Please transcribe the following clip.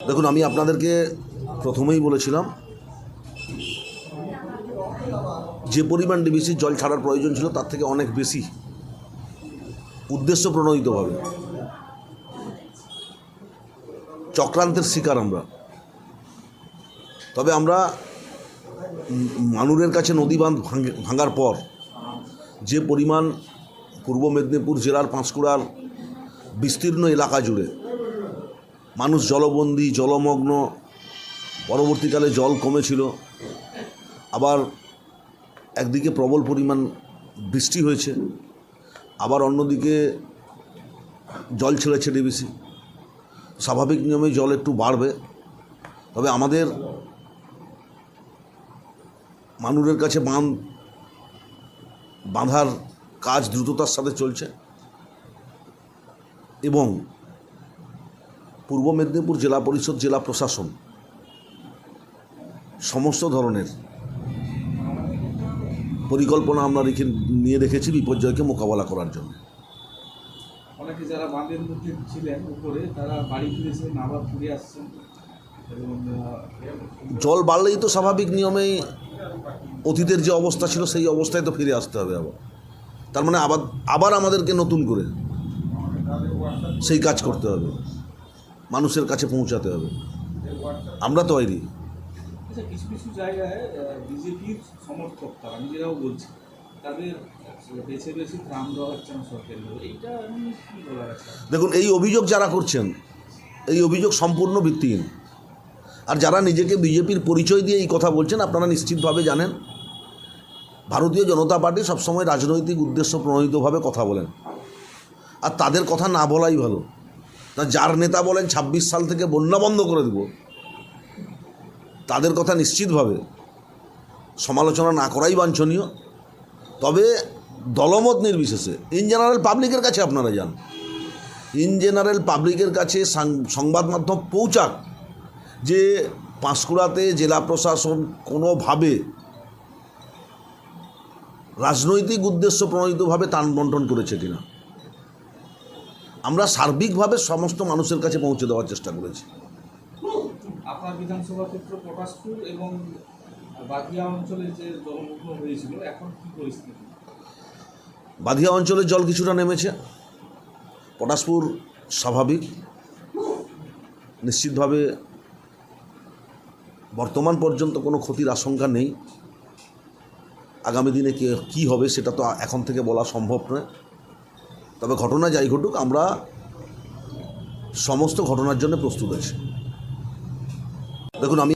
দেখুন, আমি আপনাদেরকে প্রথমেই বলেছিলাম যে পরিমাণ ডিবিসির জল ছাড়ার প্রয়োজন ছিল তার থেকে অনেক বেশি উদ্দেশ্য প্রণোদিতভাবে চক্রান্তের শিকার আমরা। তবে আমরা মানুরের কাছে নদী বাঁধ ভাঙার পর যে পরিমাণ পূর্ব মেদিনীপুর জেলার পাঁশকুড়ার বিস্তীর্ণ এলাকা জুড়ে মানুষ জলবন্দী, জলমগ্ন, পরবর্তীকালে জল কমেছিল, আবার একদিকে প্রবল পরিমাণ বৃষ্টি হয়েছে, আবার অন্যদিকে জল ছেড়েছে ডিবিসি। স্বাভাবিক নিয়মে জল একটু বাড়বে। তবে আমাদের মানুরের কাছে বাঁধার কাজ দ্রুততার সাথে চলছে এবং পূর্ব মেদিনীপুর জেলা পরিষদ, জেলা প্রশাসন সমস্ত ধরনের পরিকল্পনা আমরা নিয়ে রেখেছি বিপর্যয়কে মোকাবেলা করার জন্য। অনেকে যারা বাঁধের মধ্যে ছিলেন উপরে তারা বাড়ি ফিরেছেন, আবার ফিরে আসছেন। জল বাড়লেই তো স্বাভাবিক নিয়মেই অতীতের যে অবস্থা ছিল সেই অবস্থায় তো ফিরে আসতে হবে আবার। তার মানে আবার আমাদেরকে নতুন করে সেই কাজ করতে হবে, মানুষের কাছে পৌঁছাতে হবে। আমরা তৈরি। কিছু কিছু জায়গায় বিজেপির সমর্থক তারা নিজেরাও বলছে তাদের বেছে বেছে ত্রাণ দেওয়া হচ্ছে না সরকারি। এইটা আমি কী বলার আছে? দেখুন, এই অভিযোগ যারা করছেন এই অভিযোগ সম্পূর্ণ ভিত্তিহীন। আর যারা নিজেকে বিজেপির পরিচয় দিয়ে এই কথা বলছেন, আপনারা নিশ্চিতভাবে জানেন ভারতীয় জনতা পার্টি সবসময় রাজনৈতিক উদ্দেশ্য প্রণোদিতভাবে কথা বলেন, আর তাদের কথা না বলাই ভালো। তা যার নেতা বলেন ২৬ সাল থেকে বন্যা বন্ধ করে দেব, তাদের কথা নিশ্চিতভাবে সমালোচনা না করাই বাঞ্ছনীয়। তবে দলমত নির্বিশেষে ইন জেনারেল পাবলিকের কাছে আপনারা যান, ইন জেনারেল পাবলিকের কাছে সংবাদ মাধ্যম পৌঁছাক যে পাঁশকুড়াতে জেলা প্রশাসন কোনোভাবে রাজনৈতিক উদ্দেশ্য প্রণোদিতভাবে ত্রাণ বন্টন করেছে কিনা। আমরা সার্বিকভাবে সমস্ত মানুষের কাছে পৌঁছে দেওয়ার চেষ্টা করেছি। আপনার বিধানসভা ক্ষেত্র পটাশপুর এবং বাদিয়া অঞ্চলে যে জলমগ্ন হয়েছিল, এখন কী পরিস্থিতি? বাদিয়া অঞ্চলের জল কিছুটা নেমেছে, পটাশপুর স্বাভাবিক। নিশ্চিতভাবে বর্তমান পর্যন্ত কোনো ক্ষতির আশঙ্কা নেই। আগামী দিনে কী হবে সেটা তো এখন থেকে বলা সম্ভব নয়। তবে ঘটনা যাই ঘটুক, আমরা সমস্ত ঘটনার জন্য প্রস্তুত আছি। দেখুন, আমি